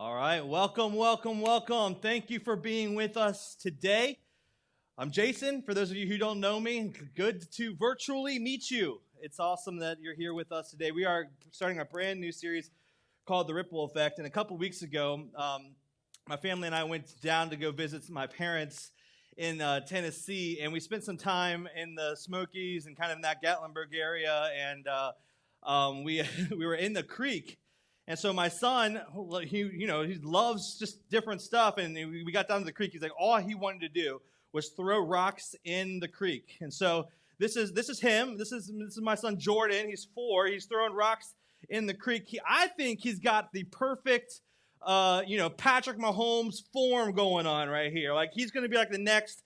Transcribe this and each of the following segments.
All right, welcome, welcome, welcome. Thank you for being with us today. I'm Jason. For those of you who don't know me, good to virtually meet you. It's awesome that you're here with us today. We are starting a brand new series called The Ripple Effect. And a couple weeks ago, my family and I went down to go visit my parents in Tennessee, and we spent some time in the Smokies and kind of in that Gatlinburg area, and we we were in the creek. And so my son, he loves just different stuff. And we got down to the creek. He's like, all he wanted to do was throw rocks in the creek. And so this is him. This is my son Jordan. He's 4. He's throwing rocks in the creek. I think he's got the perfect, Patrick Mahomes form going on right here. Like he's going to be like the next,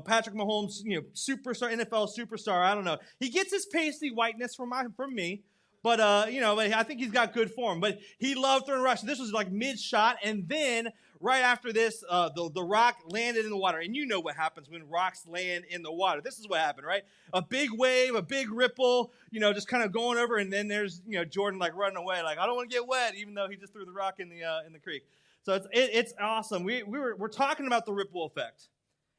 Patrick Mahomes, superstar, NFL superstar. I don't know. He gets his pasty whiteness from me. But, I think he's got good form. But he loved throwing rocks. This was like mid-shot. And then right after this, the rock landed in the water. And you know what happens when rocks land in the water. This is what happened, right? A big wave, a big ripple, just kind of going over. And then there's, Jordan like running away. Like, I don't want to get wet, even though he just threw the rock in the creek. So it's awesome. We're talking about the ripple effect.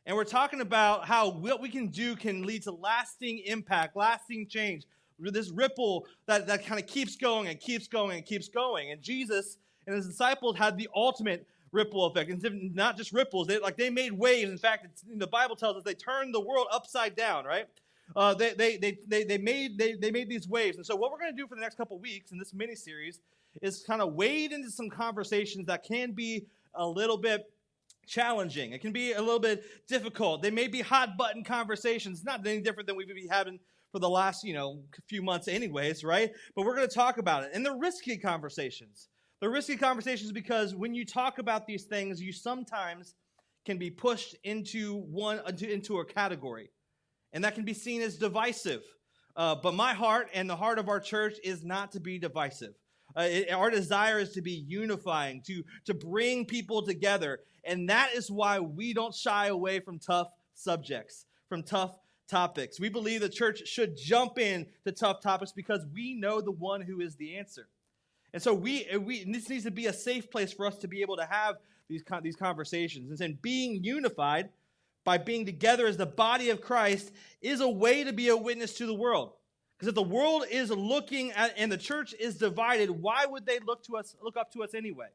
And we're talking about how what we can do can lead to lasting impact, lasting change. This ripple that kind of keeps going and keeps going and keeps going. And Jesus and his disciples had the ultimate ripple effect. And not just ripples, they made waves. In fact, the Bible tells us they turned the world upside down, right? They made these waves. And so what we're going to do for the next couple weeks in this mini-series is kind of wade into some conversations that can be a little bit challenging. It can be a little bit difficult. They may be hot-button conversations, not any different than we've been having for the last, few months anyways, right? But we're going to talk about it. And they're risky conversations. They're risky conversations because when you talk about these things, you sometimes can be pushed into a category. And that can be seen as divisive. But my heart and the heart of our church is not to be divisive. Our desire is to be unifying, to bring people together. And that is why we don't shy away from tough subjects, from tough topics. We believe the church should jump in to tough topics because we know the one who is the answer. And so this needs to be a safe place for us to be able to have these conversations. And then being unified by being together as the body of Christ is a way to be a witness to the world. Because if the world is looking at and the church is divided, why would they look up to us anyway?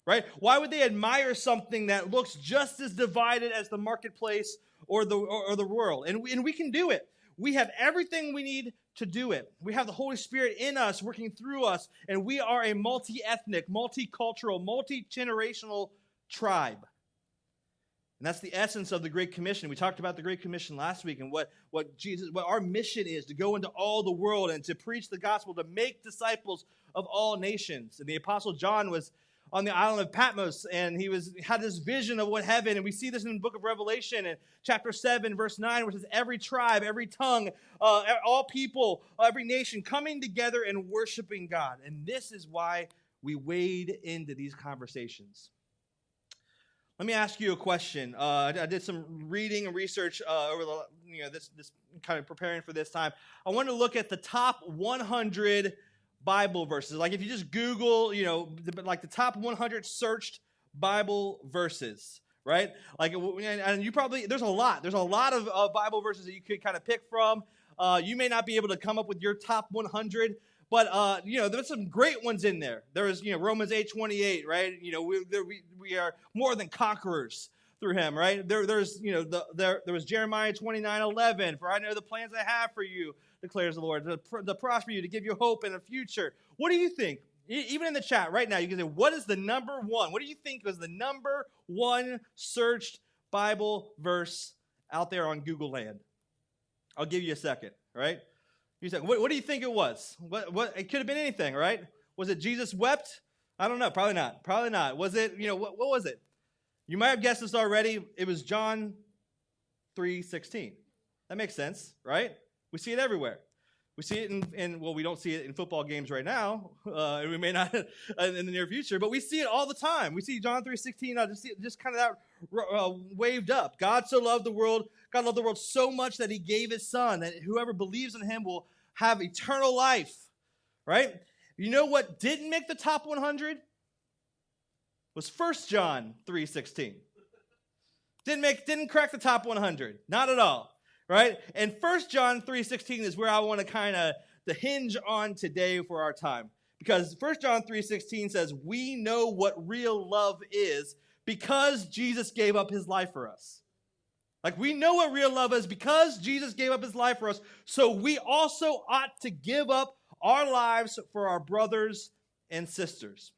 Right? Why would they admire something that looks just as divided as the marketplace or the world? And we can do it. We have everything we need to do it. We have the Holy Spirit in us, working through us, and we are a multi-ethnic, multicultural, multi-generational tribe. And that's the essence of the Great Commission. We talked about the Great Commission last week and what our mission is, to go into all the world and to preach the gospel, to make disciples of all nations. And the Apostle John was on the island of Patmos, and he had this vision of what heaven, and we see this in the book of Revelation, in chapter 7, verse 9, which says every tribe, every tongue, all people, every nation coming together and worshiping God. And this is why we wade into these conversations. Let me ask you a question. I did some reading and research over this kind of preparing for this time. I want to look at the top 100 Bible verses. Like if you just Google, the top 100 searched Bible verses, right? Like, and you probably, there's a lot of Bible verses that you could kind of pick from. You may not be able to come up with your top 100, but there's some great ones in there. There is, Romans 8:28, right? We are more than conquerors through him, right? There was Jeremiah 29:11. For I know the plans I have for you, declares the Lord, to prosper you, to give you hope in a future. What do you think? Even in the chat right now, you can say, what is the number one? What do you think was the number one searched Bible verse out there on Google land? I'll give you a second, right? You say, what do you think it was? What it could have been anything, right? Was it Jesus wept? I don't know. Probably not. Was it, what was it? You might have guessed this already. It was John 3:16. That makes sense, right? We see it everywhere. We see it we don't see it in football games right now. We may not in the near future, but we see it all the time. We see John 3:16, just kind of that waved up. God loved the world so much that he gave his son, that whoever believes in him will have eternal life, right? You know what didn't make the top 100? was 1 John 3:16. Didn't crack the top 100. Not at all. Right? And 1 John 3:16 is where I want to kind of to hinge on today for our time. Because 1 John 3:16 says, we know what real love is because Jesus gave up his life for us. Like, we know what real love is because Jesus gave up his life for us. So we also ought to give up our lives for our brothers and sisters.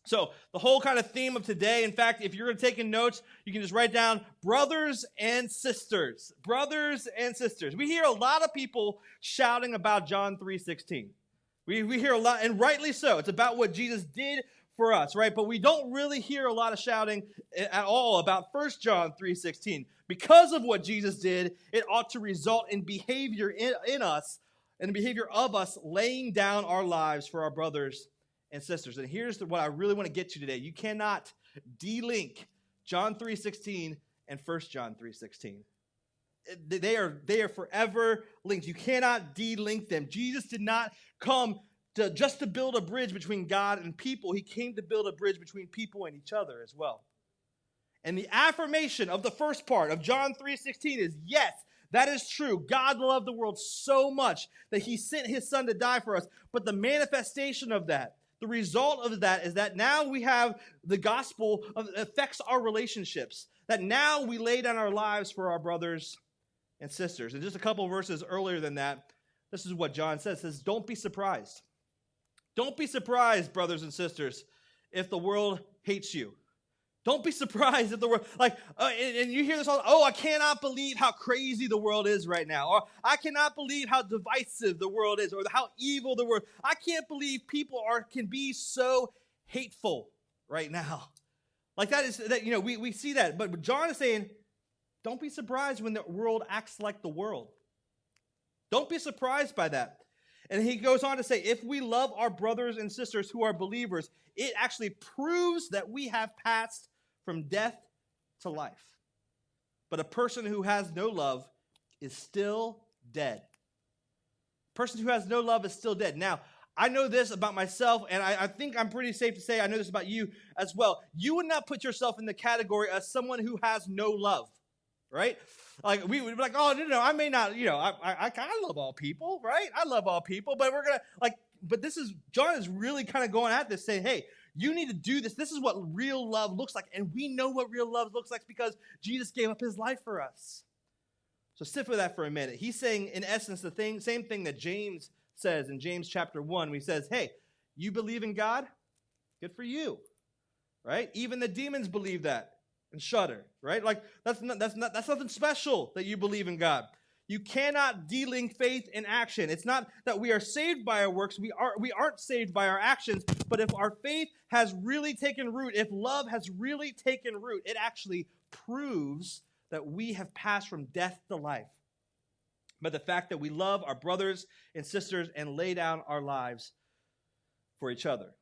So the whole kind of theme of today, in fact, if you're taking notes, you can just write down brothers and sisters. Brothers and sisters. We hear a lot of people shouting about John 3:16. We hear a lot, and rightly so. It's about what Jesus did for us, right? But we don't really hear a lot of shouting at all about 1 John 3:16. Because of what Jesus did, it ought to result in behavior in us and the behavior of us laying down our lives for our brothers and sisters. And here's what I really want to get to today. You cannot de-link John 3:16 and 1 John 3:16. They are forever linked. You cannot de-link them. Jesus did not come just to build a bridge between God and people. He came to build a bridge between people and each other as well. And the affirmation of the first part of John 3:16 is, yes, that is true. God loved the world so much that he sent his son to die for us. But the manifestation of that, the result of that is that now we have the gospel affects our relationships. That now we lay down our lives for our brothers and sisters. And just a couple verses earlier than that, this is what John says. It says, don't be surprised. Don't be surprised, brothers and sisters, if the world hates you. Don't be surprised if the world, and you hear this all, I cannot believe how crazy the world is right now. Or I cannot believe how divisive the world is, or how evil the world. I can't believe people can be so hateful right now. Like we see that. But John is saying, don't be surprised when the world acts like the world. Don't be surprised by that. And he goes on to say, if we love our brothers and sisters who are believers, it actually proves that we have passed from death to life. But a person who has no love is still dead. A person who has no love is still dead. Now, I know this about myself, and I think I'm pretty safe to say I know this about you as well. You would not put yourself in the category as someone who has no love, right? Like, we would be like, oh, no, I may not, I love all people, right? I love all people, but we're going to, but John is really kind of going at this, saying, hey, you need to do this. This is what real love looks like. And we know what real love looks like because Jesus gave up his life for us. So sit with that for a minute. He's saying, in essence, same thing that James says in James chapter 1, when he says, hey, you believe in God? Good for you, right? Even the demons believe that and shudder, right? Like, that's nothing special that you believe in God. You cannot de-link faith and action. It's not that we are saved by our works. We aren't saved by our actions. But if our faith has really taken root, if love has really taken root, it actually proves that we have passed from death to life. But the fact that we love our brothers and sisters and lay down our lives for each other.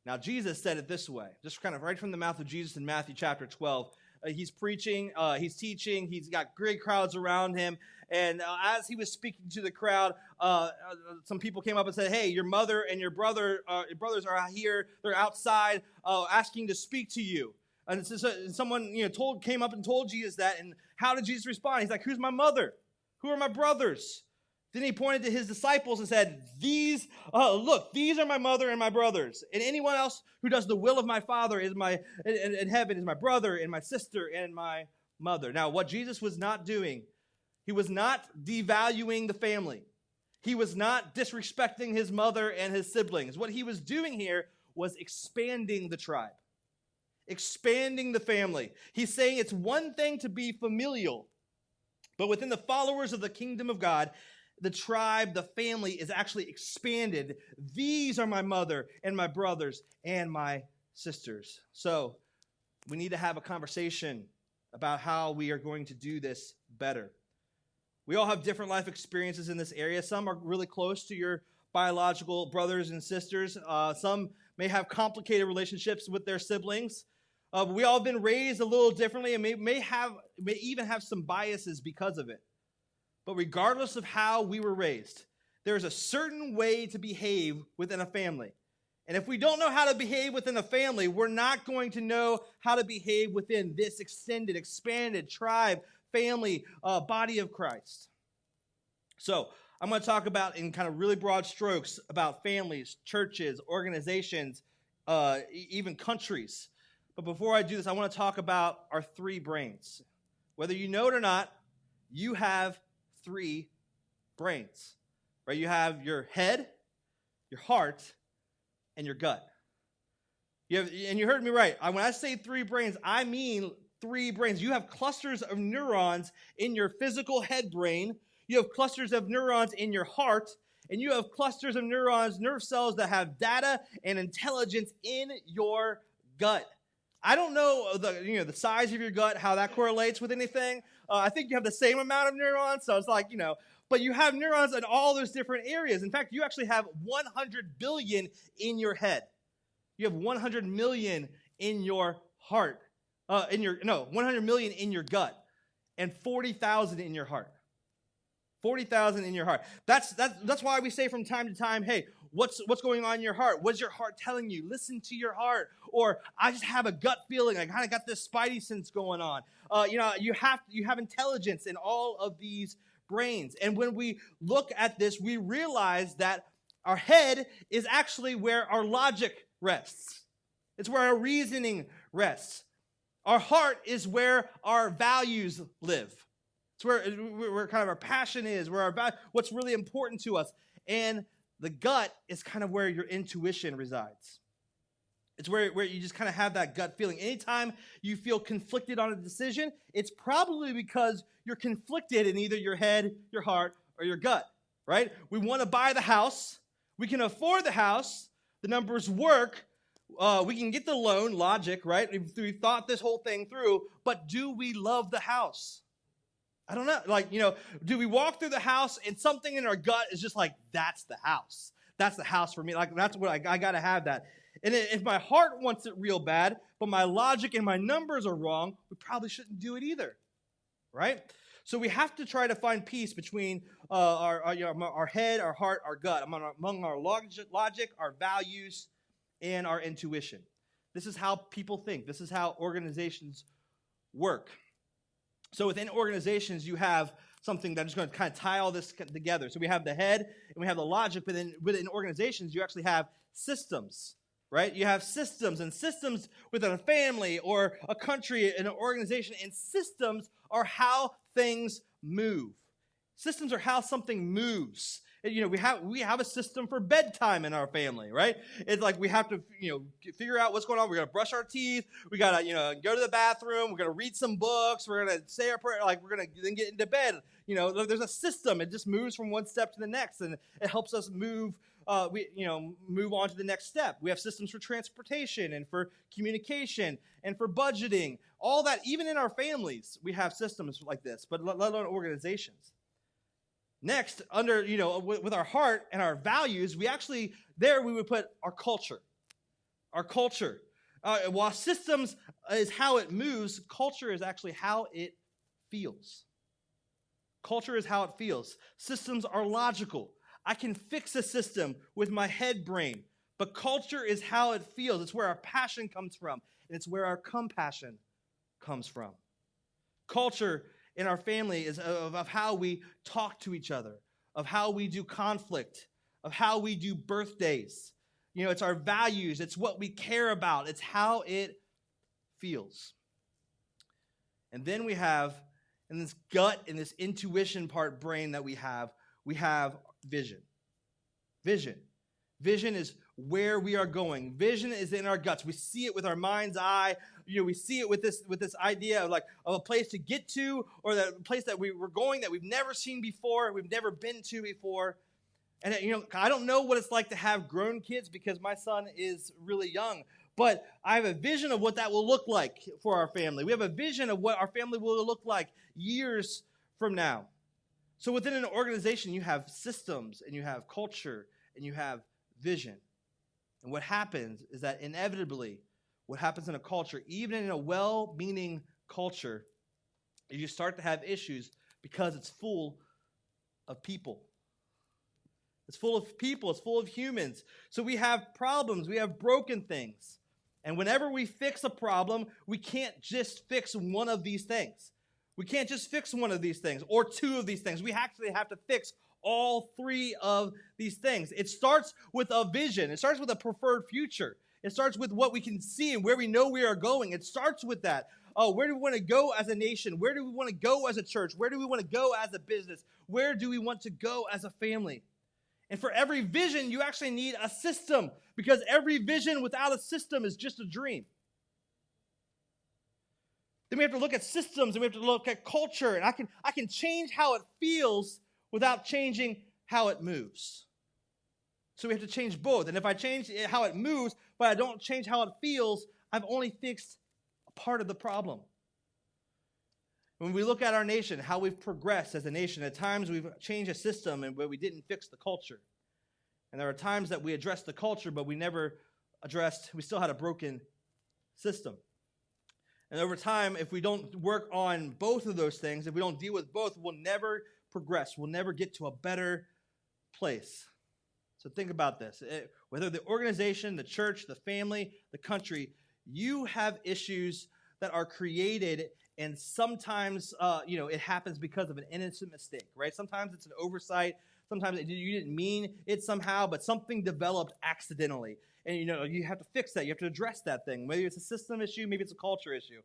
Now, Jesus said it this way, just kind of right from the mouth of Jesus in Matthew chapter 12. He's preaching, he's teaching, he's got great crowds around him. And as he was speaking to the crowd, some people came up and said, hey, your mother and your brothers are out here. They're outside asking to speak to you. And so someone came up and told Jesus that. And how did Jesus respond? He's like, who's my mother? Who are my brothers? Then he pointed to his disciples and said, these are my mother and my brothers. And anyone else who does the will of my Father in heaven is my brother and my sister and my mother. Now, what Jesus was not doing, he was not devaluing the family. He was not disrespecting his mother and his siblings. What he was doing here was expanding the tribe, expanding the family. He's saying it's one thing to be familial, but within the followers of the kingdom of God, the tribe, the family is actually expanded. These are my mother and my brothers and my sisters. So we need to have a conversation about how we are going to do this better. We all have different life experiences in this area. Some are really close to your biological brothers and sisters. Some may have complicated relationships with their siblings. We all have been raised a little differently and may even have some biases because of it. But regardless of how we were raised, there is a certain way to behave within a family. And if we don't know how to behave within a family, we're not going to know how to behave within this extended, expanded tribe, family, body of Christ. So I'm going to talk about, in kind of really broad strokes, about families, churches, organizations, even countries. But before I do this, I want to talk about our three brains. Whether you know it or not, you have three brains, right? You have your head, your heart, and your gut. And you heard me right. When I say three brains, I mean three brains. You have clusters of neurons in your physical head brain. You have clusters of neurons in your heart. And you have clusters of neurons, nerve cells that have data and intelligence in your gut. I don't know the size of your gut, how that correlates with anything. I think you have the same amount of neurons. So it's like, but you have neurons in all those different areas. In fact, you actually have 100 billion in your head. You have 100 million in your heart, 100 million in your gut, and 40,000 in your heart. 40,000 in your heart. That's why we say from time to time, hey, what's going on in your heart? What's your heart telling you? Listen to your heart. Or I just have a gut feeling. I kind of got this spidey sense going on. You have intelligence in all of these brains. And when we look at this, we realize that our head is actually where our logic rests. It's where our reasoning rests. Our heart is where our values live. It's where kind of our passion is, what's really important to us. And the gut is kind of where your intuition resides. It's where you just kind of have that gut feeling. Anytime you feel conflicted on a decision, it's probably because you're conflicted in either your head, your heart, or your gut, right? We want to buy the house. We can afford the house. The numbers work. We can get the loan, logic, right? We thought this whole thing through, but do we love the house? I don't know. Do we walk through the house and something in our gut is just like, that's the house. That's the house for me. Like, that's what I got to have that. And if my heart wants it real bad, but my logic and my numbers are wrong, we probably shouldn't do it either, right? So we have to try to find peace between our head, our heart, our gut, among our logic, our values, and our intuition. This is how people think. This is how organizations work. So within organizations, you have something that's just going to kind of tie all this together. So we have the head and we have the logic, but then within organizations, you actually have systems, right? You have systems, and systems within a family or a country, an organization, and systems are how things move. Systems are how something moves. We have a system for bedtime in our family, right? It's like we have to, figure out what's going on. We're going to brush our teeth. We got to, go to the bathroom. We're going to read some books. We're going to say our prayer. Like, we're going to then get into bed. There's a system. It just moves from one step to the next, and it helps us move on to the next step. We have systems for transportation and for communication and for budgeting. All that, even in our families, we have systems like this, but let alone organizations. Next, under, with our heart and our values, we would put our culture. Our culture. While systems is how it moves, culture is actually how it feels. Culture is how it feels. Systems are logical. I can fix a system with my head brain, but culture is how it feels. It's where our passion comes from, and it's where our compassion comes from. Culture in our family is of how we talk to each other, of how we do conflict, of how we do birthdays. It's our values. It's what we care about. It's how it feels. And then we have, in this gut and this intuition part brain that we have vision. Vision is where we are going. Vision is in our guts. We see it with our mind's eye. We see it with this idea of a place to get to, or the place that we're going that we've never seen before, we've never been to before. And I don't know what it's like to have grown kids because my son is really young, but I have a vision of what that will look like for our family. We have a vision of what our family will look like years from now. So within an organization, you have systems, and you have culture, and you have vision. And what happens is that inevitably, what happens in a culture, even in a well-meaning culture, is you start to have issues because it's full of people. It's full of people. It's full of humans. So we have problems. We have broken things. And whenever we fix a problem, we can't just fix one of these things. We can't just fix one of these things or two of these things. We actually have to fix all three of these things. It starts with a vision. It starts with a preferred future. It starts with what we can see and where we know we are going. It starts with that. Oh, where do we want to go as a nation? Where do we want to go as a church? Where do we want to go as a business? Where do we want to go as a family? And for every vision, you actually need a system, because every vision without a system is just a dream. Then we have to look at systems, and we have to look at culture, and I can change how it feels without changing how it moves. So we have to change both. And if I change how it moves, but I don't change how it feels, I've only fixed a part of the problem. When we look at our nation, how we've progressed as a nation, at times we've changed a system but we didn't fix the culture. And there are times that we addressed the culture, but we still had a broken system. And over time, if we don't work on both of those things, if we don't deal with both, we'll never progress. We'll never get to a better place. So think about this. Whether the organization, the church, the family, the country, you have issues that are created, and sometimes it happens because of an innocent mistake, right? Sometimes it's an oversight. Sometimes you didn't mean it somehow, but something developed accidentally. And you have to fix that. You have to address that thing. Maybe it's a system issue, maybe it's a culture issue.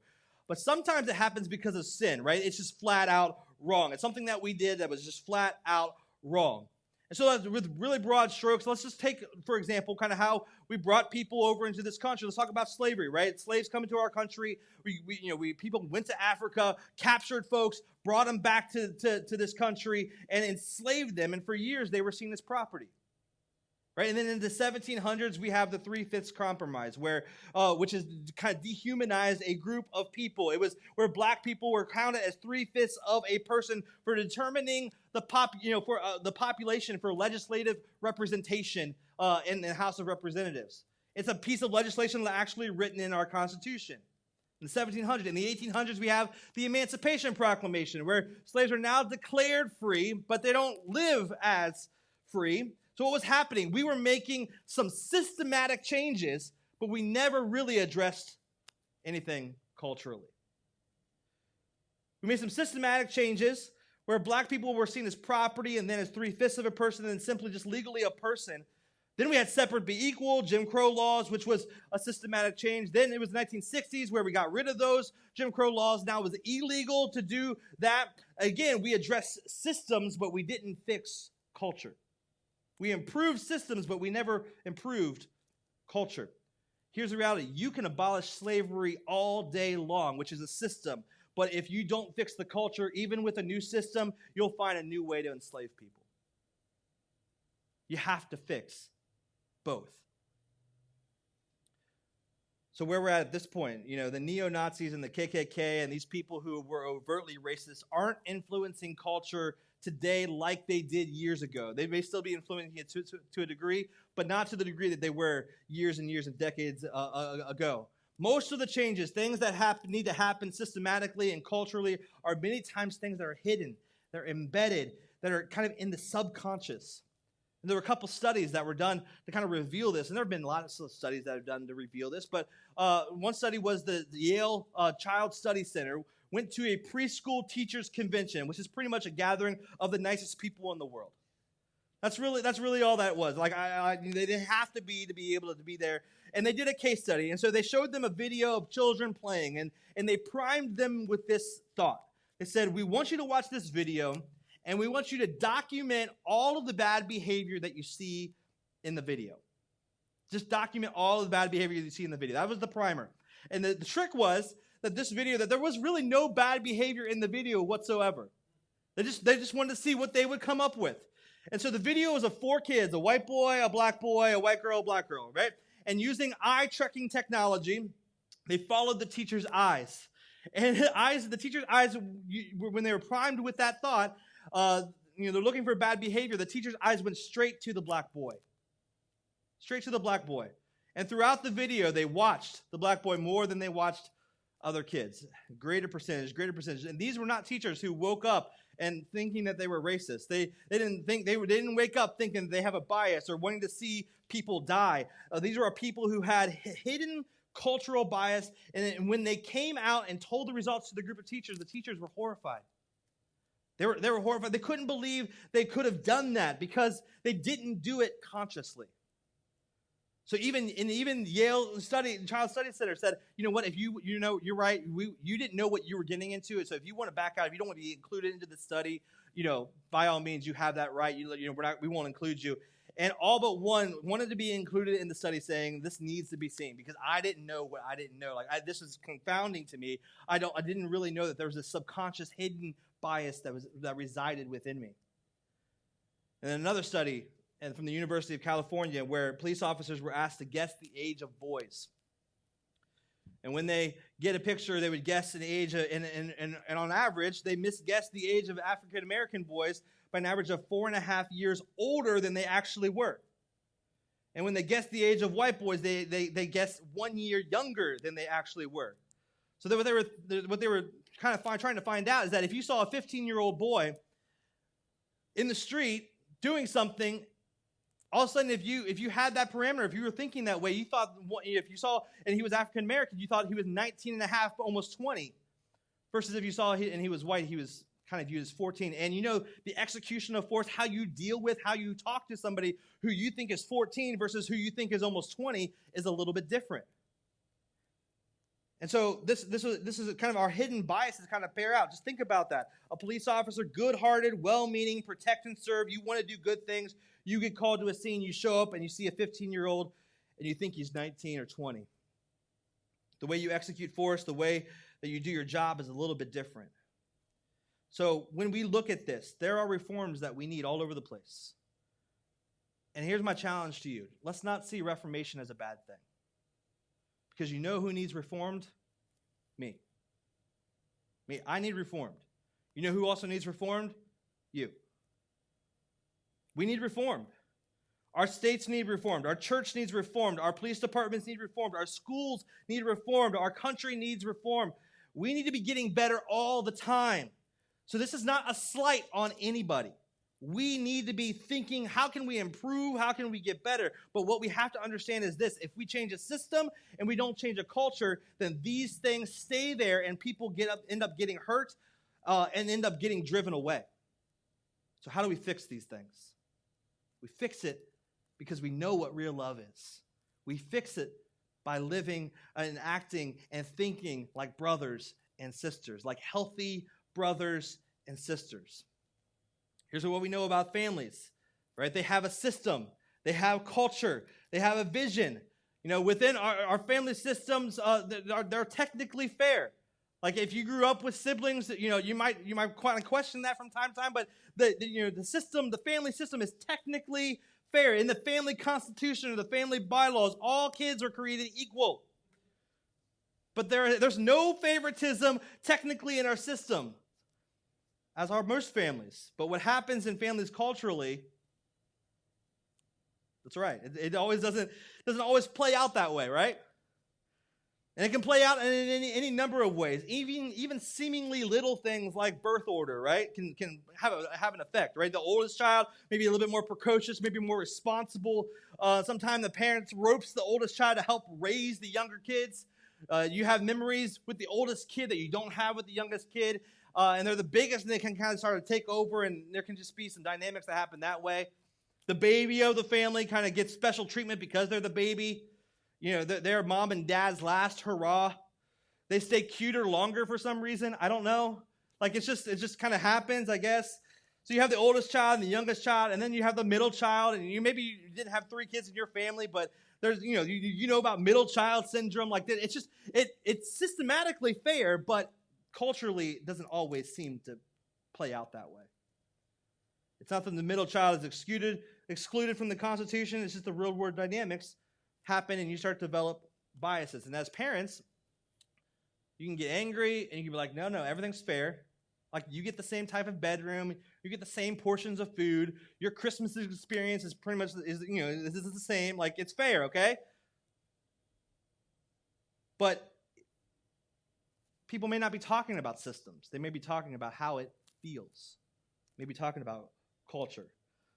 But sometimes it happens because of sin, right? It's just flat out wrong. It's something that we did that was just flat out wrong. And so with really broad strokes, let's just take, for example, kind of how we brought people over into this country. Let's talk about slavery, right? Slaves come into our country. People went to Africa, captured folks, brought them back to this country, and enslaved them. And for years, they were seen as property. Right? And then in the 1700s, we have the Three-Fifths Compromise, which is kind of dehumanized a group of people. It was where black people were counted as 3/5 of a person for determining the population for legislative representation in the House of Representatives. It's a piece of legislation actually written in our Constitution. In the 1700s, in the 1800s, we have the Emancipation Proclamation, where slaves are now declared free, but they don't live as free. So what was happening? We were making some systematic changes, but we never really addressed anything culturally. We made some systematic changes where black people were seen as property and then as 3/5 of a person and then simply just legally a person. Then we had separate be equal, Jim Crow laws, which was a systematic change. Then it was the 1960s where we got rid of those Jim Crow laws. Now it was illegal to do that. Again, we addressed systems, but we didn't fix culture. We improved systems, but we never improved culture. Here's the reality. You can abolish slavery all day long, which is a system. But if you don't fix the culture, even with a new system, you'll find a new way to enslave people. You have to fix both. So where we're at this point, the neo-Nazis and the KKK and these people who were overtly racist aren't influencing culture today like they did years ago. They may still be influencing it to a degree, but not to the degree that they were years and years and decades ago. Most of the changes, things that need to happen systematically and culturally, are many times things that are hidden, they're embedded, that are kind of in the subconscious. And there were a couple studies that were done to kind of reveal this, and there have been a lot of studies that have done to reveal this, but one study was the Yale Child Study Center went to a preschool teachers convention, which is pretty much a gathering of the nicest people in the world. That's really all that was. They didn't have to be able to be there. And they did a case study. And so they showed them a video of children playing, and they primed them with this thought. They said, we want you to watch this video, and we want you to document all of the bad behavior that you see in the video. Just document all of the bad behavior you see in the video. That was the primer. And the trick was that there was really no bad behavior in the video whatsoever. They just wanted to see what they would come up with. And so the video was of 4 kids, a white boy, a black girl, a black girl, right? And using eye tracking technology, they followed the teacher's eyes. And the teacher's eyes, when they were primed with that thought, they're looking for bad behavior, the teacher's eyes went straight to the black boy. Straight to the black boy. And throughout the video, they watched the black boy more than they watched other kids. Greater percentage. And these were not teachers who woke up and thinking that they were racist. They didn't wake up thinking they have a bias or wanting to see people die. These were people who had hidden cultural bias, and when they came out and told the results to the group of teachers, the teachers were horrified. They were horrified. They couldn't believe they could have done that because they didn't do it consciously. So even Yale Child Study Center said, you know what, if you're right, you didn't know what you were getting into, so if you want to back out, if you don't want to be included into the study, by all means, you have that right. We won't include you. And all but one wanted to be included in the study, saying this needs to be seen because I didn't know what I didn't know. This is confounding to me. I didn't really know that there was a subconscious hidden bias that resided within me. And then another study from the University of California where police officers were asked to guess the age of boys. And when they get a picture, they would guess an age, and on average, they misguessed the age of African-American boys by an average of 4.5 years older than they actually were. And when they guessed the age of white boys, they guessed 1 year younger than they actually were. So what they were kind of trying to find out is that if you saw a 15-year-old boy in the street doing something, all of a sudden, if you had that parameter, if you were thinking that way, you thought, if you saw and he was African American, you thought he was 19 and a half, almost 20. Versus if you saw and he was white, he was kind of viewed as 14. And the execution of force, how you deal with, how you talk to somebody who you think is 14 versus who you think is almost 20 is a little bit different. And so this is kind of our hidden biases kind of bear out. Just think about that. A police officer, good-hearted, well-meaning, protect and serve. You want to do good things. You get called to a scene. You show up and you see a 15-year-old and you think he's 19 or 20. The way you execute force, the way that you do your job is a little bit different. So when we look at this, there are reforms that we need all over the place. And here's my challenge to you. Let's not see reformation as a bad thing. Because you know who needs reformed? Me. I need reformed. You know who also needs reformed? You. We need reformed. Our states need reformed. Our church needs reformed. Our police departments need reformed. Our schools need reformed. Our country needs reformed. We need to be getting better all the time. So this is not a slight on anybody. We need to be thinking, how can we improve? How can we get better? But what we have to understand is this. If we change a system and we don't change a culture, then these things stay there and people end up getting hurt and end up getting driven away. So how do we fix these things? We fix it because we know what real love is. We fix it by living and acting and thinking like brothers and sisters, like healthy brothers and sisters. Here's what we know about families, right? They have a system. They have culture. They have a vision. Within our family systems, they're technically fair. Like if you grew up with siblings, you might quite question that from time to time, but the family system is technically fair. In the family constitution or the family bylaws, all kids are created equal. But there's no favoritism technically in our system, as are most families. But what happens in families culturally, that's right. It always doesn't always play out that way, right? And it can play out in any number of ways. Even seemingly little things like birth order, right, can have an effect, right? The oldest child maybe a little bit more precocious, maybe more responsible. Sometimes the parents ropes the oldest child to help raise the younger kids. You have memories with the oldest kid that you don't have with the youngest kid. And they're the biggest, and they can kind of start to take over, and there can just be some dynamics that happen that way. The baby of the family kind of gets special treatment because they're the baby. They're mom and dad's last hurrah. They stay cuter longer for some reason. I don't know. It just kind of happens, I guess. So you have the oldest child and the youngest child, and then you have the middle child, and you didn't have 3 kids in your family, but there's you know about middle child syndrome like that. It's systematically fair, but culturally, it doesn't always seem to play out that way. It's not that the middle child is excluded from the Constitution. It's just the real world dynamics happen, and you start to develop biases. And as parents, you can get angry, and you can be like, no, everything's fair. Like, you get the same type of bedroom. You get the same portions of food. Your Christmas experience is pretty much, this is the same. Like, it's fair, okay? But people may not be talking about systems. They may be talking about how it feels. Maybe talking about culture.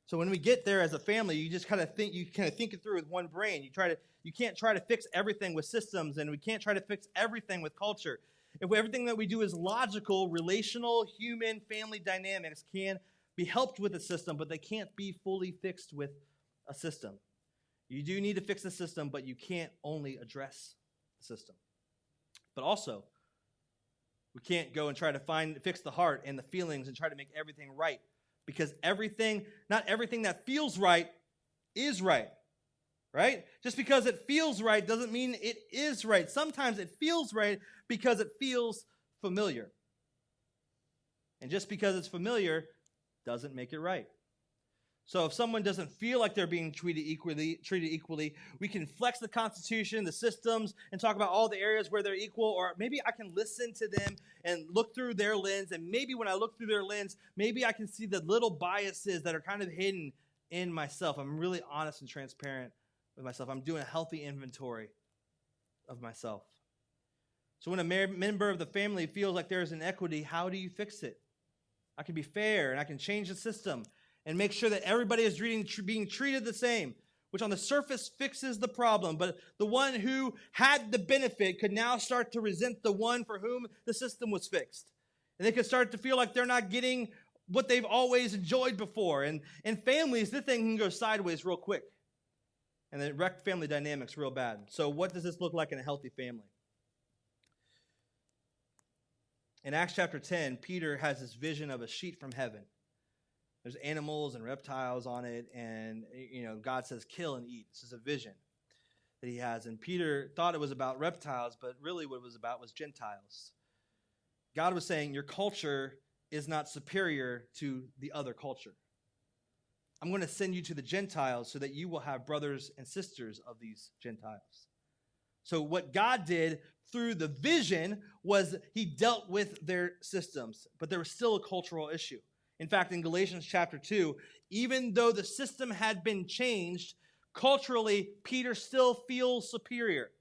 So when we get there as a family, you just kind of think it through with one brain. You can't try to fix everything with systems, and we can't try to fix everything with culture. If everything that we do is logical, relational, human, family dynamics can be helped with a system, but they can't be fully fixed with a system. You do need to fix the system, but you can't only address the system. But also, we can't go and try to fix the heart and the feelings and try to make everything right. Because not everything that feels right is right. Right? Just because it feels right doesn't mean it is right. Sometimes it feels right because it feels familiar. And just because it's familiar doesn't make it right. So if someone doesn't feel like they're being treated equally, we can flex the Constitution, the systems, and talk about all the areas where they're equal, or maybe I can listen to them and look through their lens, and maybe when I look through their lens, maybe I can see the little biases that are kind of hidden in myself. I'm really honest and transparent with myself. I'm doing a healthy inventory of myself. So when a member of the family feels like there's inequity, how do you fix it? I can be fair, and I can change the system and make sure that everybody is being treated the same, which on the surface fixes the problem. But the one who had the benefit could now start to resent the one for whom the system was fixed. And they could start to feel like they're not getting what they've always enjoyed before. And in families, this thing can go sideways real quick. And it wreck family dynamics real bad. So what does this look like in a healthy family? In Acts chapter 10, Peter has this vision of a sheet from heaven. There's animals and reptiles on it, and God says, kill and eat. This is a vision that he has. And Peter thought it was about reptiles, but really what it was about was Gentiles. God was saying, your culture is not superior to the other culture. I'm going to send you to the Gentiles so that you will have brothers and sisters of these Gentiles. So what God did through the vision was he dealt with their systems, but there was still a cultural issue. In fact, in Galatians chapter 2, even though the system had been changed, culturally, Peter still feels superior.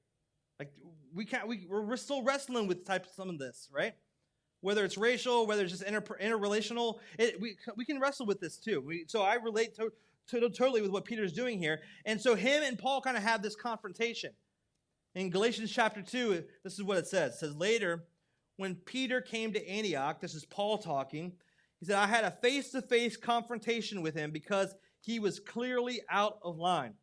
Like we're still wrestling with some of this, right? Whether it's racial, whether it's just interrelational, we can wrestle with this too. So I relate totally with what Peter's doing here. And so him and Paul kind of have this confrontation. In Galatians chapter 2, this is what it says. It says, later, when Peter came to Antioch, this is Paul talking, he said, I had a face-to-face confrontation with him because he was clearly out of line.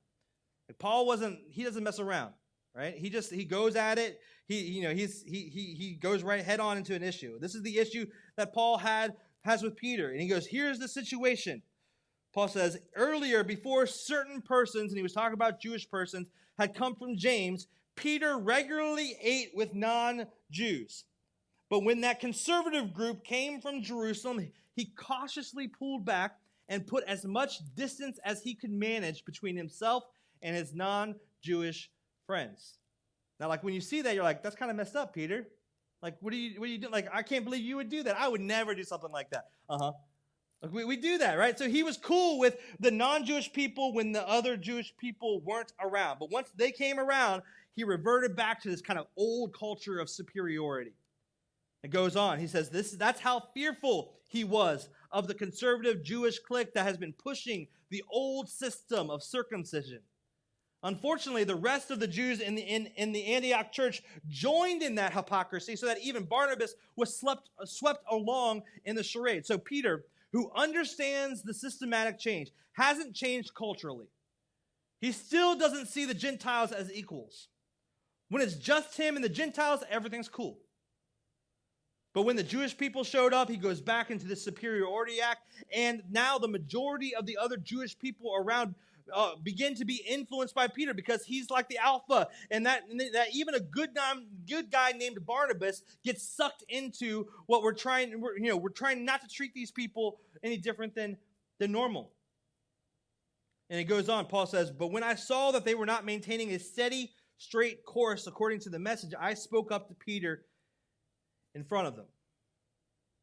Like Paul he doesn't mess around, right? He goes at it. He goes right head on into an issue. This is the issue that Paul has with Peter. And he goes, here's the situation. Paul says, earlier, before certain persons, and he was talking about Jewish persons, had come from James, Peter regularly ate with non-Jews. But when that conservative group came from Jerusalem, he cautiously pulled back and put as much distance as he could manage between himself and his non-Jewish friends. Now, like when you see that, you're like, that's kind of messed up, Peter. Like, what are you doing? Like, I can't believe you would do that. I would never do something like that. Like we do that, right? So he was cool with the non-Jewish people when the other Jewish people weren't around. But once they came around, he reverted back to this kind of old culture of superiority. It goes on. He says that's how fearful he was of the conservative Jewish clique that has been pushing the old system of circumcision. Unfortunately, the rest of the Jews in the Antioch church joined in that hypocrisy so that even Barnabas was swept along in the charade. So Peter, who understands the systematic change, hasn't changed culturally. He still doesn't see the Gentiles as equals. When it's just him and the Gentiles, everything's cool. But when the Jewish people showed up, he goes back into the superiority act, and now the majority of the other Jewish people around begin to be influenced by Peter because he's like the alpha, and that even a good guy named Barnabas gets sucked into what we're trying not to treat these people any different than normal. And it goes on. Paul says, but when I saw that they were not maintaining a steady, straight course according to the message, I spoke up to Peter in front of them,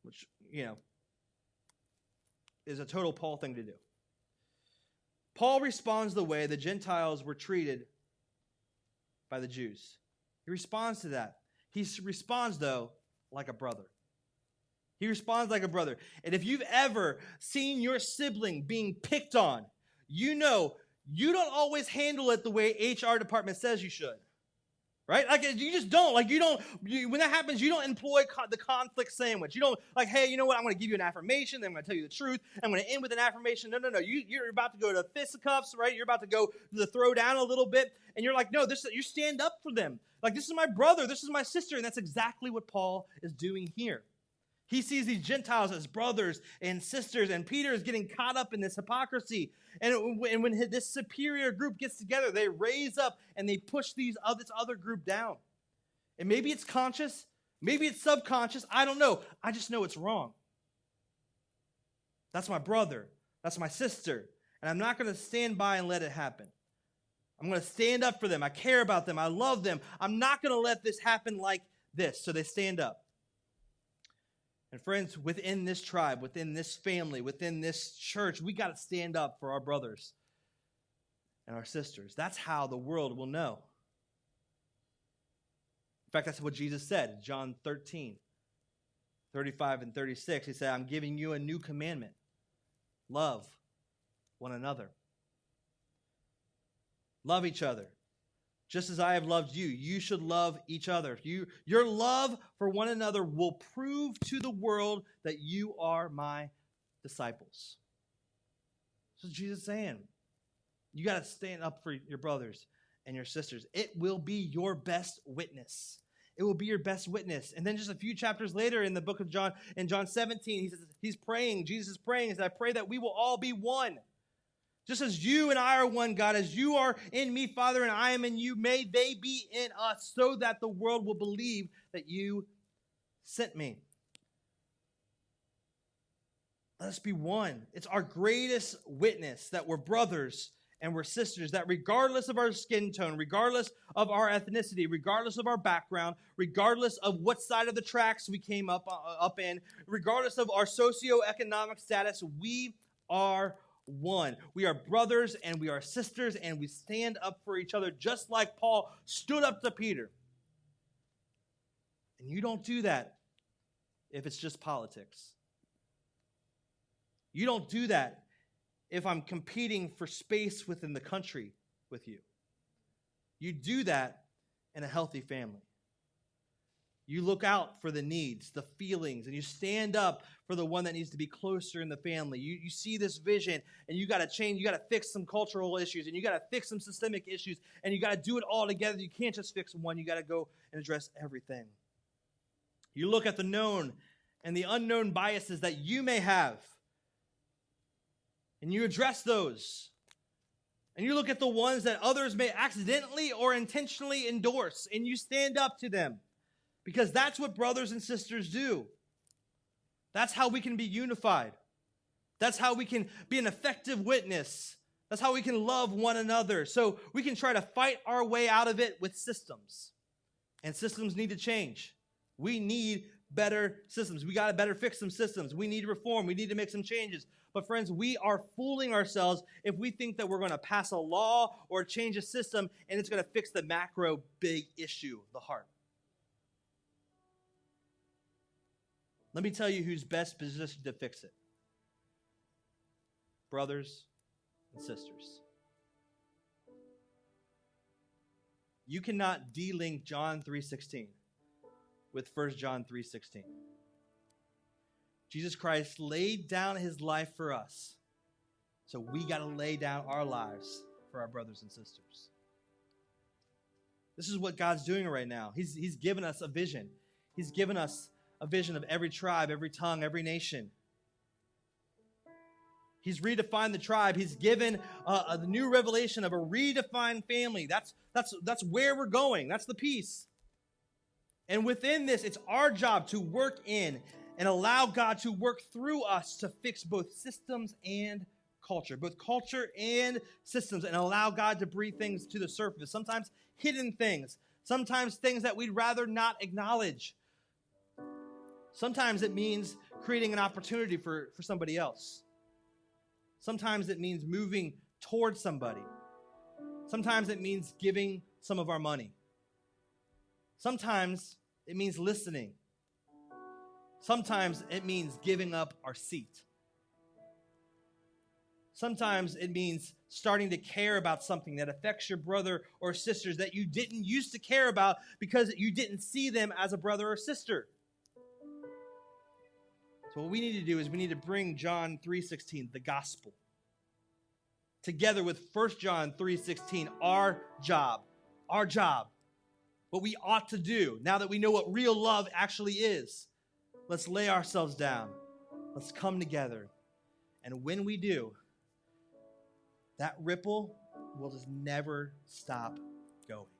which, is a total Paul thing to do. Paul responds the way the Gentiles were treated by the Jews. He responds to that. He responds, though, like a brother. He responds like a brother. And if you've ever seen your sibling being picked on, you know you don't always handle it the way HR department says you should. Right? Like, you just don't. Like, when that happens, you don't employ the conflict sandwich. You don't, like, hey, you know what? I'm going to give you an affirmation. Then I'm going to tell you the truth. I'm going to end with an affirmation. No. You're about to go to fisticuffs, right? You're about to go to the throw down a little bit. And you're like, no, you stand up for them. Like, this is my brother. This is my sister. And that's exactly what Paul is doing here. He sees these Gentiles as brothers and sisters, and Peter is getting caught up in this hypocrisy. And when this superior group gets together, they raise up and they push this other group down. And maybe it's conscious, maybe it's subconscious, I don't know. I just know it's wrong. That's my brother. That's my sister. And I'm not going to stand by and let it happen. I'm going to stand up for them. I care about them. I love them. I'm not going to let this happen like this. So they stand up. And friends, within this tribe, within this family, within this church, we got to stand up for our brothers and our sisters. That's how the world will know. In fact, that's what Jesus said, John 13, 35 and 36. He said, I'm giving you a new commandment. Love one another. Love each other. Just as I have loved you, you should love each other. Your love for one another will prove to the world that you are my disciples. So Jesus is saying, you got to stand up for your brothers and your sisters. It will be your best witness. It will be your best witness. And then just a few chapters later in the book of John, in John 17, he says, he's praying, Jesus is praying, he says, I pray that we will all be one. Just as you and I are one, God, as you are in me, Father, and I am in you, may they be in us so that the world will believe that you sent me. Let us be one. It's our greatest witness that we're brothers and we're sisters, that regardless of our skin tone, regardless of our ethnicity, regardless of our background, regardless of what side of the tracks we came up in, regardless of our socioeconomic status, we are one. We are brothers and we are sisters and we stand up for each other just like Paul stood up to Peter. And you don't do that if it's just politics. You don't do that if I'm competing for space within the country with you. You do that in a healthy family. You look out for the needs, the feelings, and you stand up for the one that needs to be closer in the family. You see this vision, and you got to change. You got to fix some cultural issues, and you got to fix some systemic issues, and you got to do it all together. You can't just fix one. You got to go and address everything. You look at the known and the unknown biases that you may have, and you address those. And you look at the ones that others may accidentally or intentionally endorse, and you stand up to them. Because that's what brothers and sisters do. That's how we can be unified. That's how we can be an effective witness. That's how we can love one another. So we can try to fight our way out of it with systems. And systems need to change. We need better systems. We got to better fix some systems. We need reform. We need to make some changes. But friends, we are fooling ourselves if we think that we're going to pass a law or change a system and it's going to fix the macro big issue, the heart. Let me tell you who's best positioned to fix it. Brothers and sisters. You cannot de-link John 3:16 with 1 John 3:16. Jesus Christ laid down his life for us. So we got to lay down our lives for our brothers and sisters. This is what God's doing right now. He's given us a vision. He's given us a vision of every tribe, every tongue, every nation. He's redefined the tribe. He's given the new revelation of a redefined family. That's where we're going. That's the piece. And within this, it's our job to work in and allow God to work through us to fix both systems and culture, both culture and systems, and allow God to bring things to the surface. Sometimes hidden things, sometimes things that we'd rather not acknowledge. Sometimes it means creating an opportunity for somebody else. Sometimes it means moving towards somebody. Sometimes it means giving some of our money. Sometimes it means listening. Sometimes it means giving up our seat. Sometimes it means starting to care about something that affects your brother or sisters that you didn't used to care about because you didn't see them as a brother or sister. So what we need to do is we need to bring John 3:16, the gospel, together with 1 John 3:16, our job, what we ought to do now that we know what real love actually is. Let's lay ourselves down. Let's come together. And when we do, that ripple will just never stop going.